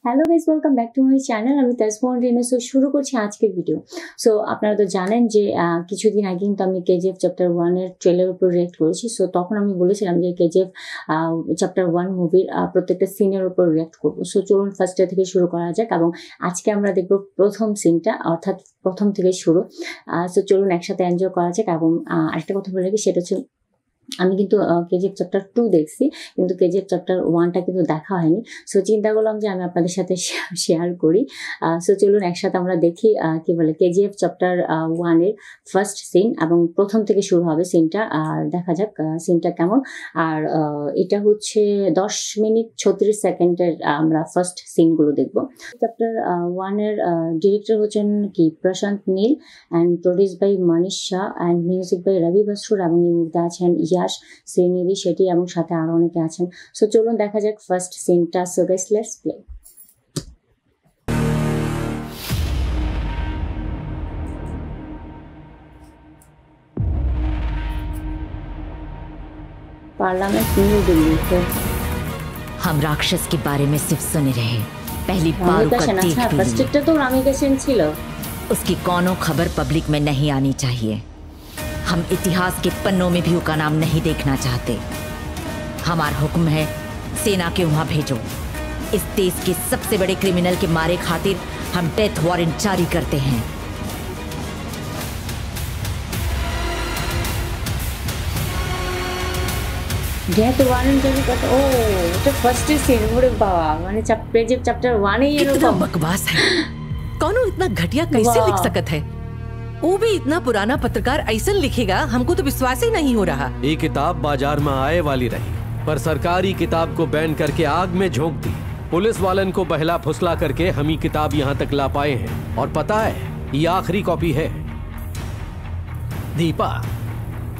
Hello guys, welcome back to my channel. আমি তাসফুন রিনা। So শুরু করছি আজকের ভিডিও। সো আপনারা তো জানেন যে কিছুদিন আগে কিন্তু আমি কেজিএফ চ্যাপ্টার 1 এর ট্রেলার উপর রিঅ্যাক্ট করেছি। সো তখন আমি বলেছিলাম যে কেজিএফ চ্যাপ্টার 1 মুভির প্রত্যেকটা সিনের উপর রিঅ্যাক্ট করবো। সো চলুন ফার্স্ট থেকে শুরু করা যাক, এবং আজকে আমরা দেখব প্রথম সিনটা, অর্থাৎ প্রথম থেকে শুরু। সো চলুন একসাথে এনজয় করা যাক। এবং আরেকটা কথা বলে রাখি, সেটা হচ্ছে আমি কিন্তু কেজিএফ চ্যাপ্টার 2 দেখছি, কিন্তু কেজিএফ চ্যাপ্টার 1টা কিন্তু দেখা হয়নি। সো চিন্তা করলাম যে আমি আপনাদের সাথে শেয়ার করি। সো চলুন একসাথে আমরা দেখি কি বলে কেজিএফ চ্যাপ্টার 1 এর ফার্স্ট সিন, এবং প্রথম থেকে শুরু হবে সিনটা। আর দেখা যাক সিনটা কেমন। আর এটা হচ্ছে 10 মিনিট 36 সেকেন্ডের আমরা ফার্স্ট সিনগুলো দেখব। চ্যাপ্টার 1 এর ডিরেক্টর হচ্ছেন কি Prashant Neel, and produce by Manish Shah, and music by Ravi বসুর, এবং এই মুহূর্তে আছেন শ্রীনিধি শেঠি, এবং সাথে আরো অনেকে আছেন। সো চলুন দেখা যাক ফার্স্ট সিনটা। So guys, let's play. Parliament new Delhi से हम राक्षस के बारे में सिर्फ सुने रहे, पहली बार उसका देख भी फर्स्ट टिकट तो रामिका सेन छिलो। उसकी कौनो खबर पब्लिक में नहीं आनी चाहिए। हम इतिहास के पन्नों में भी उसका नाम नहीं देखना चाहते। हमारा हुक्म है, सेना के वहां भेजो। इस देश के सबसे बड़े क्रिमिनल के मारे खातिर हम डेथ वारंट जारी करते हैं। डेथ वारंट जारी करते। ओ तो फर्स्ट सीन मोरे बाबा माने चैप्टर 1 ही इतना बकवास है। कौन इतना घटिया कैसे लिख सकत है? वो भी इतना पुराना पत्रकार ऐसा लिखेगा, हमको तो विश्वास ही नहीं हो रहा। ये किताब बाजार में आए वाली रही, पर सरकारी किताब को बैन करके आग में झोंक दी। पुलिस वालन को बहला फुसला करके हम ही किताब यहाँ तक ला पाए हैं। और पता है, ये आखिरी कॉपी है। दीपा,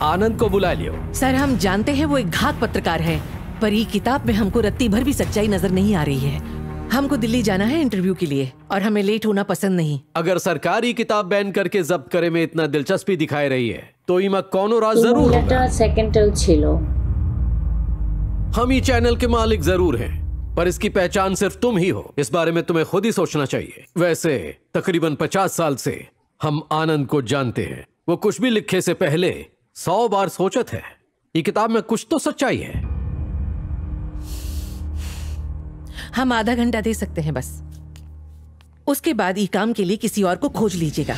आनंद को बुला लियो। सर, हम जानते हैं वो एक घात पत्रकार है, पर ये किताब में हमको रत्ती भर भी सच्चाई नजर नहीं आ रही है। हमको दिल्ली जाना है इंटरव्यू के लिए, और हमें लेट होना पसंद नहीं। अगर सरकारी किताब बैन करके जब्त करे में इतना दिलचस्पी दिखाई रही है, तो इमा कौनो राज जरूर होगा। सेकेंडल छिलो। हम ही चैनल के मालिक जरूर हैं, पर इसकी पहचान सिर्फ तुम ही हो। इस बारे में तुम्हें खुद ही सोचना चाहिए। वैसे तकरीबन 50 साल से हम आनंद को जानते हैं। वो कुछ भी लिखे से पहले 100 बार सोचत है। ये किताब में कुछ तो सच्चाई है। हम आधा घंटा दे सकते हैं बस। उसके बाद ये काम के लिए किसी और को खोज लीजिएगा।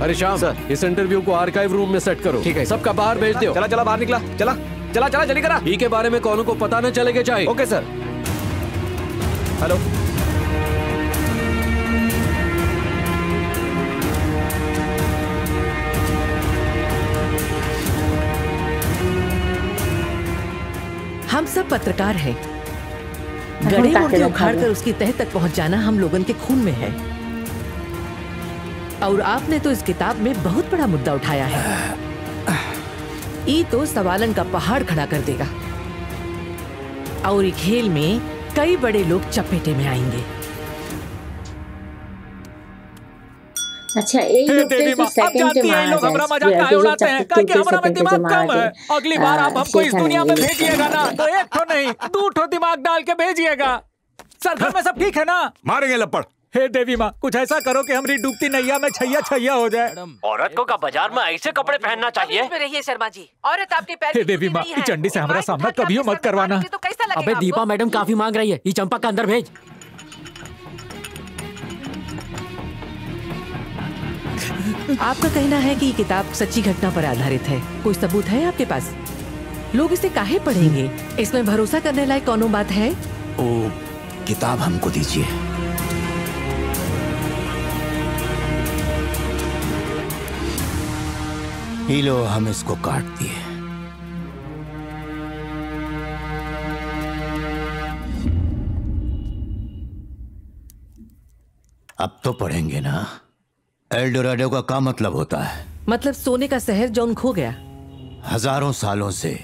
अरे श्याम सर, इस इंटरव्यू को आर्काइव रूम में सेट करो। ठीक है, सबका बाहर भेज दो। चला चला बाहर निकला, चला चला चला जल्दी करा। ई के बारे में कौन को पता न चलेगा चाहिए। Okay sir. हेलो, हम सब पत्रकार हैं। गड़े मुर्गे उखाड़ कर उसकी तह तक पहुंच जाना हम लोगन के खून में है। और आपने तो इस किताब में बहुत बड़ा मुद्दा उठाया है। ये तो सवालन का पहाड़ खड़ा कर देगा, और एक खेल में कई बड़े लोग चपेटे में आएंगे। अच्छा, एक लोग तो सेकंड में लोग हमारा मजाक नहीं उड़ाते हैं, क्योंकि हमारा में दिमाग कम है। अगली बार आप हमको इस दुनिया में भेजिएगा ना, तो एक ठो नहीं 2 ठो दिमाग डाल के भेजिएगा। सर, घर में सब ठीक है ना? मारेंगे लपड़। हे देवी माँ, कुछ ऐसा करो कि हमारी डूबती नैया में छैया छैया हो जाए। औरत को का बाजार में ऐसे कपड़े पहनना चाहिए? रहिए शर्मा जी, औरत आपके पैर। हे देवी माँ, चंडी से हमारा सामना कभी मत करवाना। अबे दीपा मैडम काफी मांग रही है, ये चंपा का अंदर भेज। आपका कहना है कि ये किताब सच्ची घटना पर आधारित है। कोई सबूत है आपके पास? लोग इसे काहे पढ़ेंगे? इसमें भरोसा करने लायक कौनो बात है? ओ, किताब हमको दीजिए। ही लो, हम इसको काट दिए। अब तो पढ़ेंगे ना। एल्डोराडो का क्या मतलब होता है? मतलब सोने का शहर जौन खो गया। हजारों सालों से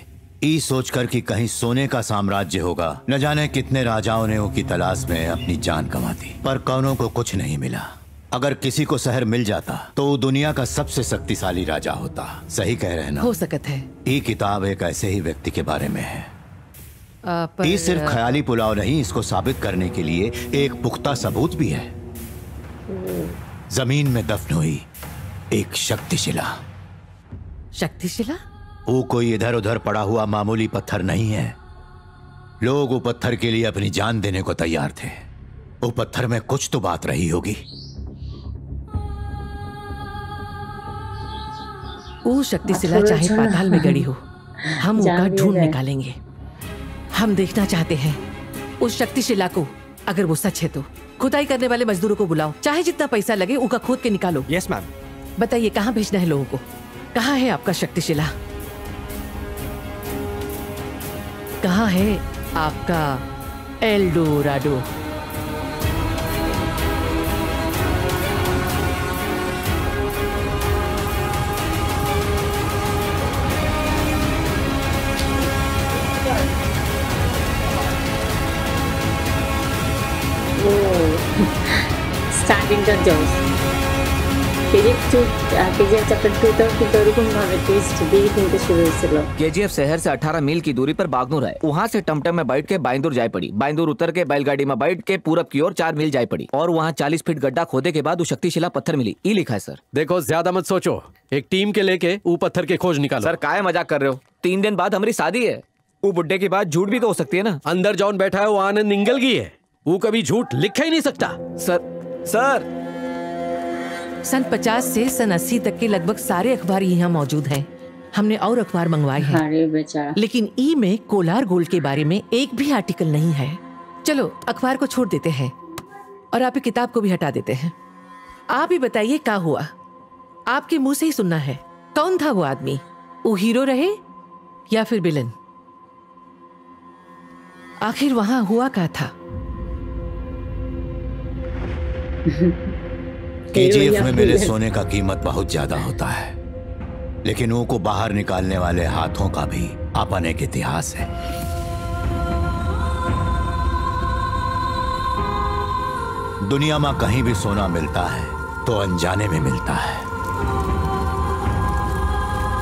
ई सोचकर कि कहीं सोने का साम्राज्य होगा, न जाने कितने राजाओं ने उसकी तलाश में अपनी जान गंवा दी, पर कौनों को कुछ नहीं मिला। अगर किसी को शहर मिल जाता तो वो दुनिया का सबसे शक्तिशाली राजा होता। सही कह रहे हैं ना? हो सकता है। ये किताब एक ऐसे ही व्यक्ति के बारे में है ये सिर्फ ख्याली पुलाव नहीं, इसको साबित करने के लिए एक पुख्ता सबूत भी है। जमीन में दफन हुई एक शक्तिशिला। शक्तिशिला? वो कोई इधर उधर पड़ा हुआ मामूली पत्थर नहीं है। लोग वो पत्थर के लिए अपनी जान देने को तैयार थे। वो पत्थर में कुछ तो बात रही होगी। वो शक्तिशिला चाहे पाताल में गड़ी हो, हम उसका ढूंढ निकालेंगे। हम देखना चाहते हैं उस शक्तिशिला को। अगर वो सच है तो खुदाई करने वाले मजदूरों को बुलाओ, चाहे जितना पैसा लगे उनका खोद के निकालो। Yes ma'am. बताइए कहाँ भेजना है लोगों को? कहाँ है आपका शक्तिशिला? कहाँ है आपका L Dorado? Starting the jaws. KGF chapter 2 तो कितोरुकुम भावे ट्विस्ट दी थिंक शुरू से KGF शहर से 18 मील की दूरी पर बागनूर है। वहाँ से टमटम में बैठ के बाइंदूर जाए पड़ी। बाइंदूर उतर के बैलगाड़ी में बैठ के पूरब की ओर 4 मील जाए पड़ी और वहाँ 40 फीट गड्ढा खोदे के बाद वो शक्तिशिला पत्थर मिली। ये लिखा है सर। देखो ज्यादा मत सोचो, एक टीम के लेके वो पत्थर के खोज निकालो। सर काहे मजाक कर रहे हो? 3 दिन बाद हमारी शादी है। वो बुड्ढे की बात झूठ भी तो हो सकती है ना। अंदर जौन बैठा है वो आनंद इंगल की है, वो कभी झूठ लिखा ही नहीं सकता। सर सन 50 से सन 80 तक के लगभग सारे अखबार यहाँ मौजूद हैं। हमने और अखबार मंगवाए हैं, लेकिन ई में कोलार गोल्ड के बारे में एक भी आर्टिकल नहीं है। चलो अखबार को छोड़ देते हैं और आपकी किताब को भी हटा देते हैं। आप ही बताइए क्या हुआ? आपके मुंह से ही सुनना है। कौन था वो आदमी? वो हीरो रहे या फिर विलन? आखिर वहां हुआ क्या था? KGF में मिले सोने का कीमत बहुत ज्यादा होता है, लेकिन वो को बाहर निकालने वाले हाथों का भी अपन एक इतिहास है। दुनिया में कहीं भी सोना मिलता है तो अनजाने में मिलता है।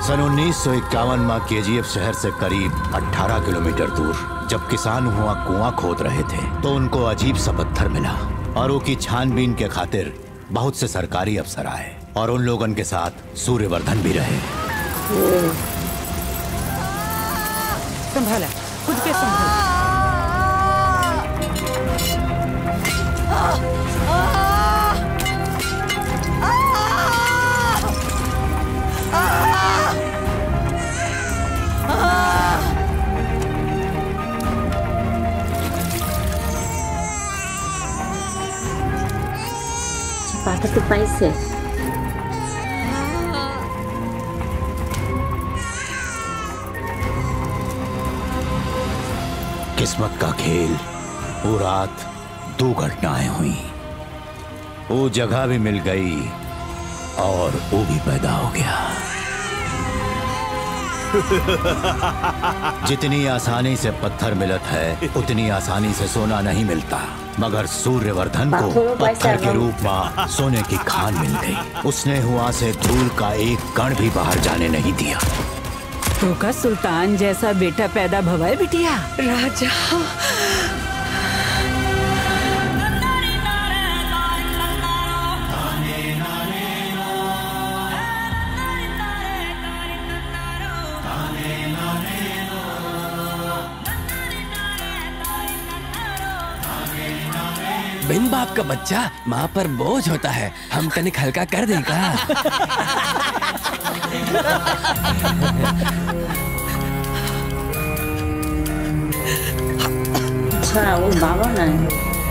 सन 1951 में KGF शहर से करीब 18 किलोमीटर दूर जब किसान हुआ कुआं खोद रहे थे तो उनको अजीब सा पत्थर मिला और वो की छानबीन के खातिर बहुत से सरकारी अफसर आए और उन लोगों के साथ सूर्यवर्धन भी रहे। संभाला, खुद के संभाला। Pakai tupai sih. किस्मत का खेल। वो रात 2 घटनाएं हुई। वो जगह भी मिल गई और वो भी पैदा हो गया। जितनी आसानी से पत्थर मिलत है उतनी आसानी से सोना नहीं मिलता, मगर सूर्यवर्धन को पत्थर के रूप में सोने की खान मिल गई। उसने हुआ से धूल का एक कण भी बाहर जाने नहीं दिया। तो का सुल्तान जैसा बेटा पैदा भवाए बिटिया। राजा बिन बाप का बच्चा माँ पर बोझ होता है, हम तनिक हल्का कर देगा। अच्छा वो बाबा ना है,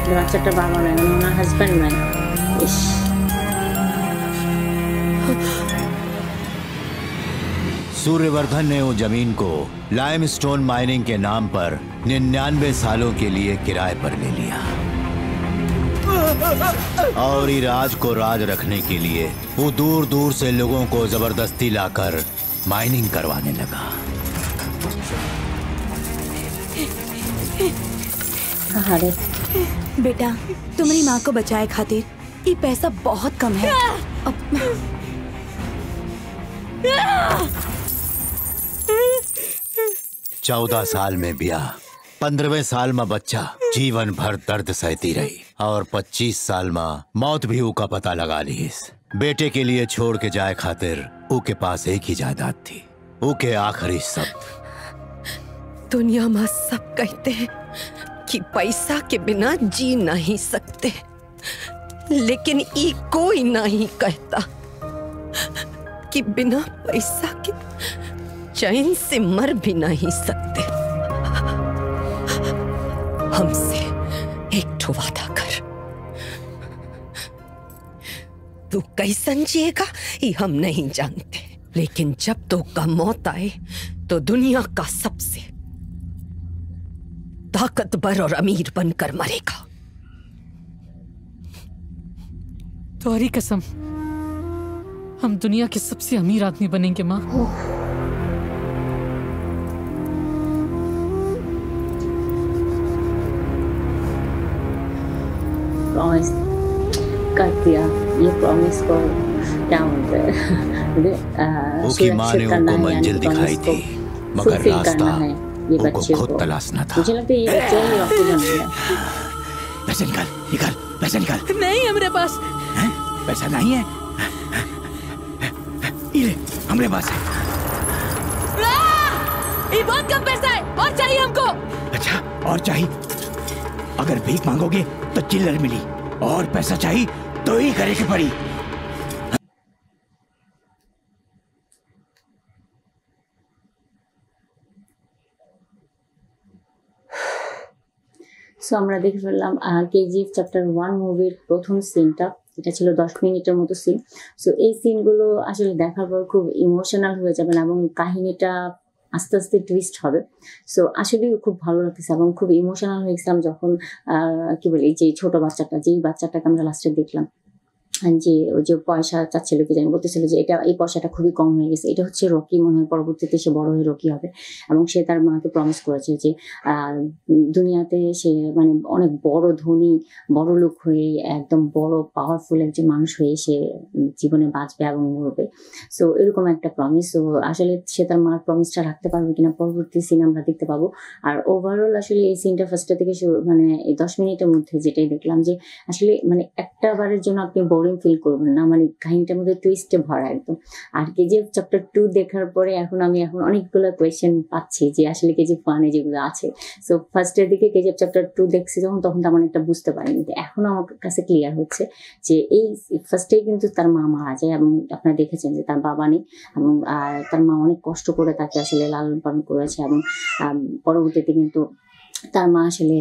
बच्चा बाबा ना है, उन्होंने हस्बैंड ना है। इश सूर्यवर्धन ने वो जमीन को लाइमस्टोन माइनिंग के नाम पर 99 सालों के लिए किराए पर ले लिया और राज को राज रखने के लिए वो दूर दूर से लोगों को जबरदस्ती लाकर माइनिंग करवाने लगा। अरे बेटा, तुम्हारी माँ को बचाए खातिर ये पैसा बहुत कम है। 14 साल में ब्याह, 15वें साल में बच्चा जीवन भर दर्द सहती रही और 25 साल में मौत भी ऊका पता लगा ली। बेटे के लिए छोड़ के जाए खातिर ऊके पास एक ही जायदाद थी, ऊके आखिरी शब्द। दुनिया में सब कहते हैं कि पैसा के बिना जी नहीं सकते, लेकिन ये कोई नहीं कहता कि बिना पैसा के चैन से मर भी नहीं सकते। हमसे एक ठो वादा कर, तू कैसन जिएगा ये हम नहीं जानते, लेकिन जब तो का मौत आए तो दुनिया का सबसे ताकतवर और अमीर बनकर मरेगा। तुम्हारी कसम, हम दुनिया के सबसे अमीर आदमी बनेंगे माँ। प्रॉमिस कर दिया, ये प्रॉमिस को क्या बोलते हैं, उसकी माँ ने उनको मंजिल दिखाई थी, मगर रास्ता ये उनको बच्चे खुद को तलाशना था। मुझे लगता है ये बच्चे ही रॉकी बन गया। पैसे निकाल निकाल, पैसे निकाल। नहीं हमारे पास हैं? पैसा नहीं है? ये ले, हमारे पास है। ये बहुत कम पैसा है, और चाहिए हमको। अच्छा, और चाहिए? अगर भीख मांगोगे तो चिल्लर मिली, और पैसा चाहिए तो ही करे के पड़ी। সো আমরা দেখে ফেললাম কেজিএফ চ্যাপ্টার 1 মুভির প্রথম সিনটা। এটা ছিল 10 মিনিটের মতো সিন। সো এই সিনগুলো আসলে দেখার পর খুব ইমোশনাল হয়ে যাবেন এবং কাহিনীটা আস্তে আস্তে টুইস্ট হবে। সো আসলেই খুব ভালো লাগতেছে এবং খুব ইমোশনাল হয়ে গেছিলাম যখন কি বলি, যে ছোট বাচ্চাটা, যেই বাচ্চাটাকে আমরা লাস্টে দেখলাম যে ওই যে পয়সা চাচ্ছিল, কি জানি বলতেছিল যে এটা এই পয়সাটা খুবই কম হয়ে গেছে, এটা হচ্ছে রকি মনে হয়, পরবর্তীতে সে বড় হয়ে রকি হবে। এবং সে তার মাকে প্রমিস করেছে যে দুনিয়াতে সে মানে অনেক বড় ধনী বড় লোক হয়ে একদম বড় পাওয়ারফুল একজন মানুষ হয়ে সে জীবনে বাঁচবে এবং মরবে। সো এরকম একটা প্রমিস। সো আসলে সে তার মার প্রমিসটা রাখতে পারবে কিনা পরবর্তী সিন আমরা দেখতে পাবো। আর ওভারঅল আসলে এই সিনটা ফার্স্টে থেকে মানে এই 10 মিনিটের মধ্যে যেটাই দেখলাম যে আসলে মানে একটা বারের জন্য আপনি ফিল করবেন না, মানে কাহিনীটার মধ্যে টুইস্টে ভরা একদম। আর কেজিএফ চ্যাপ্টার 2 দেখার পরে এখন অনেকগুলো কোয়েশ্চেন পাচ্ছি যে আসলে কেজিএফ 1 যেগুলো আছে। সো ফার্স্টের দিকে কেজিএফ চ্যাপ্টার 2 দেখছি যখন, তখন তেমন একটা বুঝতে পারিনি। এখনো আমার কাছে ক্লিয়ার হচ্ছে যে এই ফার্স্টেই কিন্তু তার মা মারা যায় এবং আপনারা দেখেছেন যে তার বাবা নেই এবং তার মা অনেক কষ্ট করে তাকে আসলে লালন পালন করেছে এবং পরবর্তীতে কিন্তু তার মা আসলে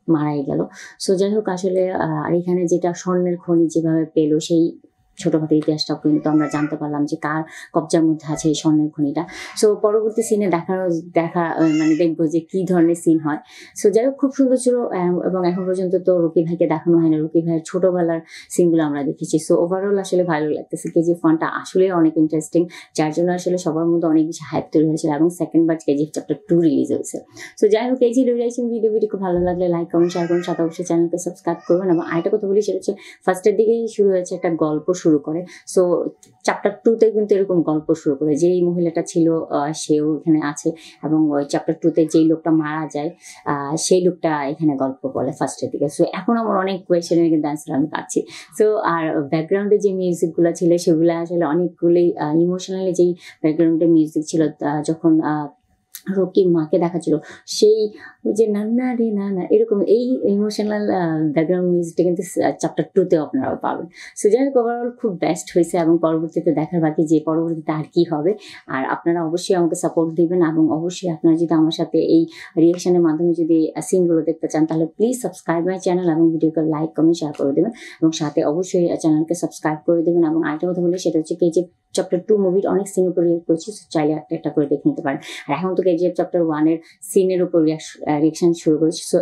মারাই গেল। সো যাই হোক, আসলে আর এখানে যেটা স্বর্ণের খনি যেভাবে পেলো, সেই ছোটখাটো ইতিহাসটা কিন্তু আমরা জানতে পারলাম যে কার কবজার মধ্যে আছে এই স্বর্ণের খনিটা। সো পরবর্তী সিনে মানে দেখবো যে কি ধরনের সিন হয়। সো যাই হোক, খুব সুন্দর ছিল এবং এখন পর্যন্ত তো রকি ভাইকে দেখানো হয় না, রকি ভাইয়ের ছোটবেলার সিনগুলো আমরা দেখেছি। সো ওভারঅল আসলে ভালো লাগতেছে। কেজিএফ 1টা আসলে অনেক ইন্টারেস্টিং, যার জন্য আসলে সবার মধ্যে অনেক বেশি হাইপ তৈরি হয়েছিল এবং সেকেন্ড বার কেজিএফ চ্যাপ্টার 2 রিলিজ হয়েছে। সো যাই হোক, এই যে রিলেশন ভিডিও ভালো লাগলে লাইক কমেন্ট শেয়ার করুন, সাথে অবশ্যই চ্যানেলকে সাবস্ক্রাইব করবেন। এবং আরেকটা কথা বলি, সেটা হচ্ছে ফার্স্টের দিকেই শুরু হয়েছে একটা গল্প শুরু করে। সো চ্যাপ্টার 2তে কিন্তু এরকম গল্প শুরু করে, যেই মহিলাটা ছিল সেও এখানে আছে এবং ওই চ্যাপ্টার 2তে যেই লোকটা মারা যায় সেই লোকটা এখানে গল্প বলে ফার্স্টের দিকে। সো এখন আমার অনেক কোয়েশ্চেনের কিন্তু অ্যান্সার আমি পাচ্ছি। সো আর ব্যাকগ্রাউন্ডে যে মিউজিকগুলো ছিল সেগুলো আসলে অনেকগুলোই ইমোশনালি, যেই ব্যাকগ্রাউন্ডে মিউজিক ছিল যখন রকির মাকে দেখাচ্ছিল, সেই ওই যে নান্না রে না এরকম এই ইমোশনাল ব্যাকগ্রাউন্ড মিউজিকটা কিন্তু চ্যাপ্টার 2তেও আপনারাও পাবেন। সো যাই হোক, ওভারঅল খুব বেস্ট হয়েছে এবং পরবর্তীতে দেখার বাকি যে পরবর্তীতে আর কি হবে। আর আপনারা অবশ্যই আমাকে সাপোর্ট দিবেন এবং অবশ্যই আপনারা যদি আমার সাথে এই রিয়েকশনের মাধ্যমে যদি সিনগুলো দেখতে চান, তাহলে প্লিজ সাবস্ক্রাইব মাই চ্যানেল এবং ভিডিওকে লাইক কমেন্ট শেয়ার করে দেবেন এবং সাথে অবশ্যই চ্যানেলকে সাবস্ক্রাইব করে দেবেন। এবং আরেকটা কথা বলি, সেটা হচ্ছে কেজিএফ চ্যাপ্টার 2 মুভির অনেক সিন উপর রিয়েক্ট করছি, চাইলে একটা করে দেখে নিতে পারেন। আর এখন তো কেজিএফ চ্যাপ্টার 1 এর সিনের উপর রিয়েকশন শুরু করেছি। সো